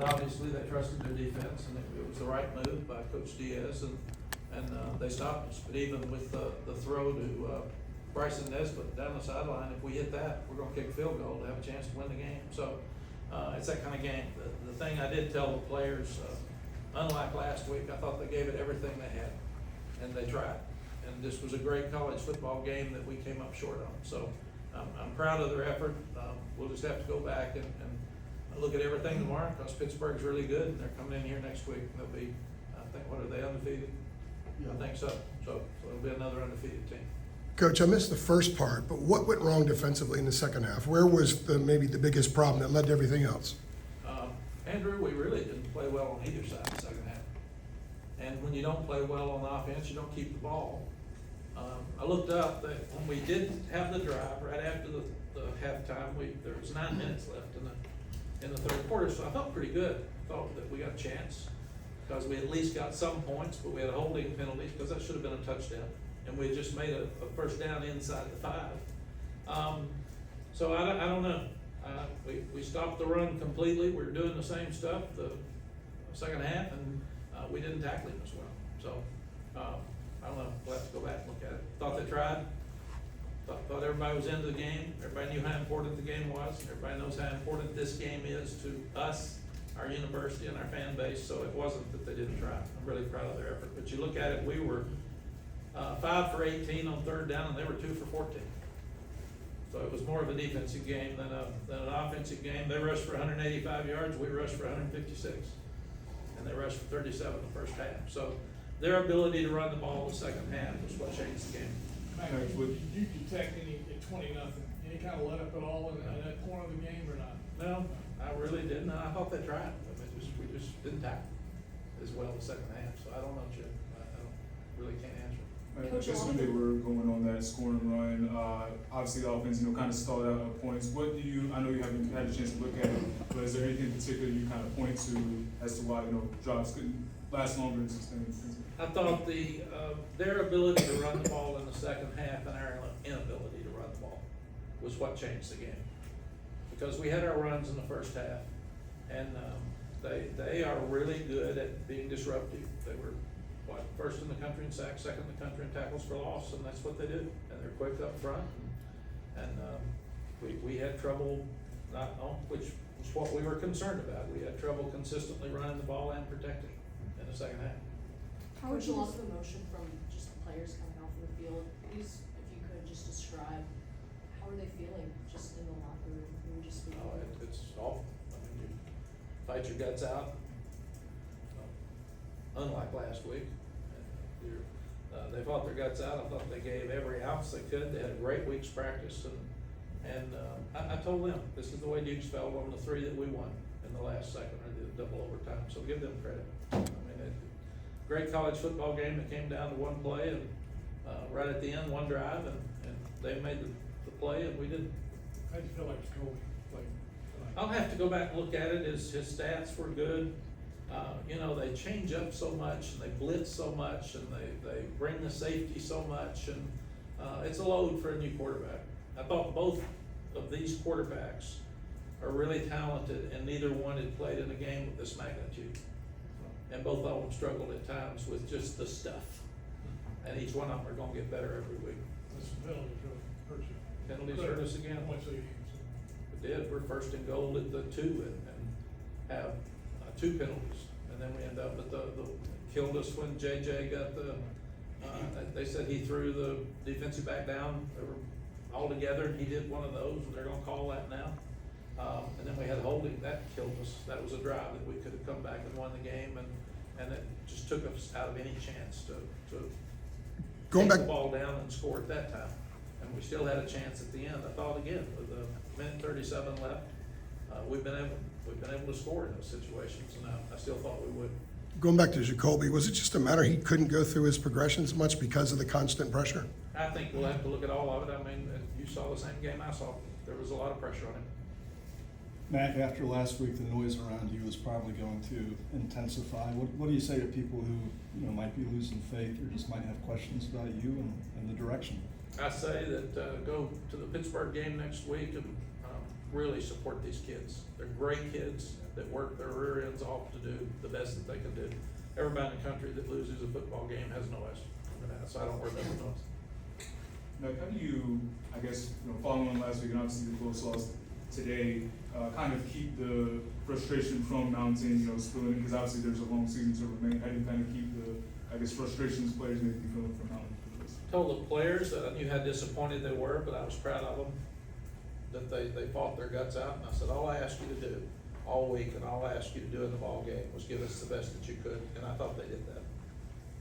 but obviously they trusted their defense, and it was the right move by Coach Diaz, and they stopped us. But even with the throw to Bryson Nesbitt down the sideline, if we hit that, we're gonna kick a field goal to have a chance to win the game. So it's that kind of game. The thing I did tell the players, unlike last week, I thought they gave it everything they had, and they tried. And this was a great college football game that we came up short on. So I'm proud of their effort. We'll just have to go back and look at everything tomorrow, because Pittsburgh's really good, and they're coming in here next week. They'll be, I think, what are they, undefeated? Yeah. I think so. So it'll be another undefeated team. Coach, I missed the first part, but what went wrong defensively in the second half? Where was maybe the biggest problem that led to everything else? Andrew, we really didn't play well on either side in the second half. And when you don't play well on offense, you don't keep the ball. I looked up that when we did have the drive right after the halftime, there was 9 minutes left in the third quarter, so I felt pretty good. I thought that we got a chance, because we at least got some points, but we had holding penalties, because that should have been a touchdown. And we had just made a first down inside the 5. So I don't know. We stopped the run completely. We were doing the same stuff the second half, and we didn't tackle him as well. So I don't know. We'll have to go back and look at it. Thought they tried. Thought everybody was into the game. Everybody knew how important the game was. Everybody knows how important this game is to us, our university, and our fan base. So it wasn't that they didn't try. I'm really proud of their effort. But you look at it, we were 5 for 18 on third down, and they were 2 for 14. So it was more of a defensive game than an offensive game. They rushed for 185 yards. We rushed for 156, and they rushed for 37 in the first half. So their ability to run the ball in the second half was what changed the game. Mack, did you detect any at 20-0, any kind of let up at all in that point of the game or not? No, I really didn't. I thought they tried. We just didn't tackle as well the second half. So I don't know, Jim. I don't really can't answer. I guess when they were going on that scoring run, obviously the offense, kind of stalled out at points. What do you, I know you haven't had a chance to look at it, but is there anything in particular you kind of point to as to why, drives couldn't last longer and sustain? I thought their ability to run the ball in the second half and our inability to run the ball was what changed the game. Because we had our runs in the first half, and they are really good at being disruptive. They were first in the country in sacks, second in the country in tackles for loss, and that's what they do. And they're quick up front, and we had trouble, which was what we were concerned about. We had trouble consistently running the ball and protecting in the second half. How would you look the emotion from just the players coming off of the field? Please, if you could just describe, how are they feeling just in the locker room? We were just speaking. It's awful. I mean, you fight your guts out, unlike last week. They fought their guts out. I thought they gave every ounce they could. They had a great week's practice, and I told them this is the way Dukes felt on the 3 that we won in the last second, or the double overtime. So give them credit. I mean, great college football game that came down to one play, and right at the end, one drive, and they made the play, and we didn't. How do you feel like Jacoby played tonight? I'll have to go back and look at it. His stats were good. They change up so much, and they blitz so much, and they bring the safety so much, and it's a load for a new quarterback. I thought both of these quarterbacks are really talented, and neither one had played in a game with this magnitude. And both of them struggled at times with just the stuff. And each one of them are gonna get better every week. This penalties really hurt you. Penalties hurt us again. Points lead. We did. We're first and goal at the 2 and have 2 penalties. And then we end up at the killed us when JJ got they said he threw the defensive back down. They were all together, and he did one of those, and they're gonna call that now. And then we had holding, that killed us. That was a drive that we could have come back and won the game, and it just took us out of any chance to Going take back, the ball down and score at that time. And we still had a chance at the end. I thought again, with a minute 37 left, we've been able to score in those situations, and I still thought we would. going back to Jacoby, was it just a matter he couldn't go through his progressions much because of the constant pressure? I think we'll have to look at all of it. I mean, you saw the same game I saw. There was a lot of pressure on him. Mack, after last week, the noise around you is probably going to intensify. What do you say to people who might be losing faith or just might have questions about you and the direction? I say that go to the Pittsburgh game next week and really support these kids. They're great kids that work their rear ends off to do the best that they can do. Everybody in the country that loses a football game has noise, so I don't worry about the noise. Now, how do you, I guess, following last week and obviously the close loss today, kind of keep the frustration from mounting, spilling, because obviously there's a long season to remain. How do you kind of keep the, I guess, frustrations players may be feeling from mounting? Told the players that I knew how disappointed they were, but I was proud of them, that they fought their guts out, and I said, all I asked you to do all week, and all I asked you to do in the ball game was give us the best that you could, and I thought they did that.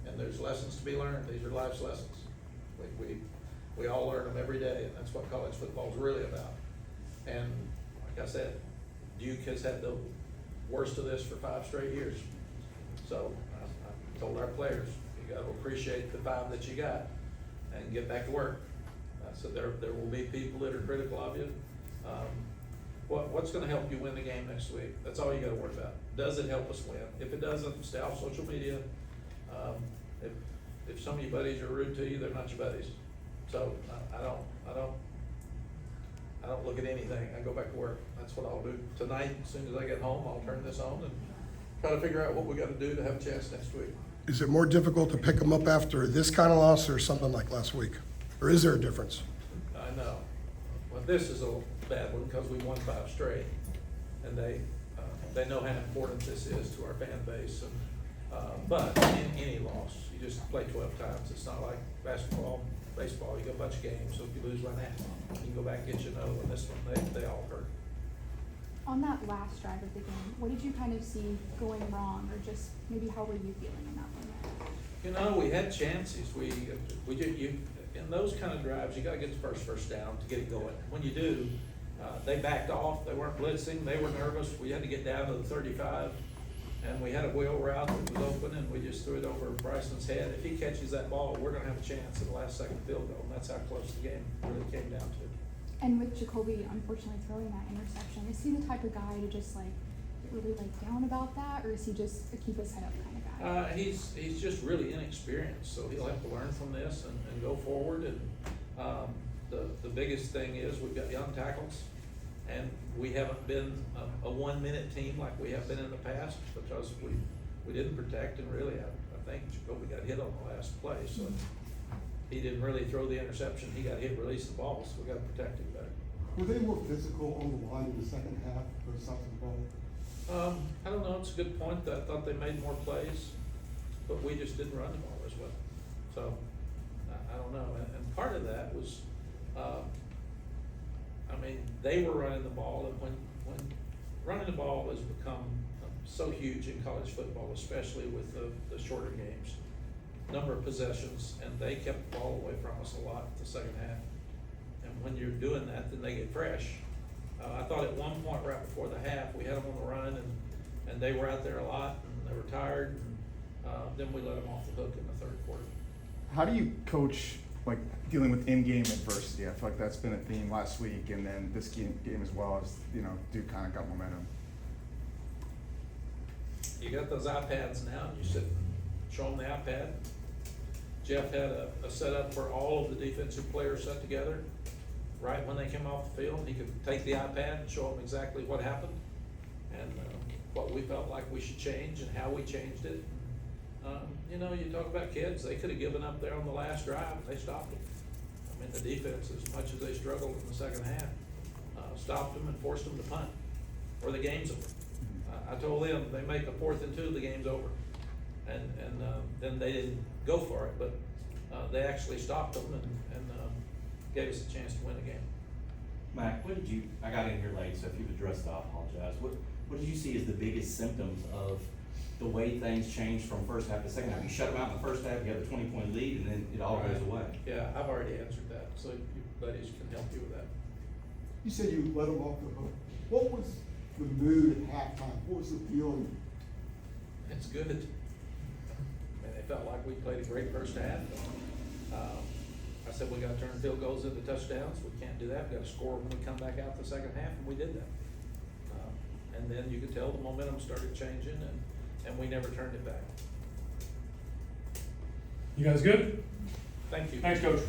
And there's lessons to be learned, these are life's lessons. We all learn them every day, and that's what college football is really about. And like I said, Duke has had the worst of this for 5 straight years. So I told our players, you gotta appreciate the 5 that you got and get back to work. So there will be people that are critical of you. What's gonna help you win the game next week? That's all you gotta worry about. Does it help us win? If it doesn't, stay off social media. If some of your buddies are rude to you, they're not your buddies. So I don't look at anything. I go back to work. That's what I'll do tonight. As soon as I get home, I'll turn this on and try to figure out what we gotta do to have a chance next week. Is it more difficult to pick them up after this kind of loss or something like last week? Or is there a difference? I know. Well, this is a bad one because we won 5 straight, and they know how important this is to our fan base. And but in any loss, you just play 12 times. It's not like basketball, baseball. You go a bunch of games, so if you lose one half, you can go back and get your another one. This one, they all hurt. On that last drive of the game, what did you kind of see going wrong, or just maybe how were you feeling in that one? We had chances. We did. In those kind of drives, you got to get the first down to get it going. When you do, they backed off. They weren't blitzing. They were nervous. We had to get down to the 35, and we had a wheel route that was open, and we just threw it over Bryson's head. If he catches that ball, we're going to have a chance at the last second field goal, and that's how close the game really came down to. And with Jacoby unfortunately throwing that interception, is he the type of guy to just get really down about that, or is he just a keep his head up kind of guy? He's just really inexperienced, so he'll have to learn from this and go forward. And the biggest thing is we've got young tackles, and we haven't been a 1-minute team like we have been in the past because we didn't protect, and really I think Jacoby got hit on the last play, so he didn't really throw the interception. He got hit, released the ball, so we got to protect him better. Were they more physical on the line in the second half or something about it? I don't know, it's a good point. I thought they made more plays, but we just didn't run the ball as well. So, I don't know. And part of that was, they were running the ball, and when running the ball has become so huge in college football, especially with the shorter games, number of possessions, and they kept the ball away from us a lot the second half. And when you're doing that, then they get fresh. I thought at one point right before the half, we had them on the run, and they were out there a lot, and they were tired, and then we let them off the hook in the third quarter. How do you coach dealing with in-game adversity? I feel like that's been a theme last week, and then this game as well as Duke kind of got momentum. You got those iPads now, and you sit and show them the iPad. Jeff had a setup where all of the defensive players sat together. Right when they came off the field, he could take the iPad and show them exactly what happened and what we felt like we should change and how we changed it. You talk about kids, they could have given up there on the last drive, and they stopped them. The defense, as much as they struggled in the second half, stopped them and forced them to punt, or the game's over. I told them, they make a 4th and 2, the game's over. And then they didn't go for it, but they actually stopped them and gave us a chance to win the game. Mack, I got in here late, so if you've addressed it, I apologize. What did you see as the biggest symptoms of the way things changed from first half to second half? You shut them out in the first half, you have a 20-point lead, and then it all goes away. Yeah, I've already answered that, so you buddies can help you with that. You said you let them off the hook. What was the mood at halftime? What was the feeling? It's good. They felt like we played a great first half. I said we got to turn field goals into touchdowns. We can't do that. We got to score when we come back out the second half, and we did that. And then you could tell the momentum started changing, and we never turned it back. You guys good? Thank you. Thanks, Coach.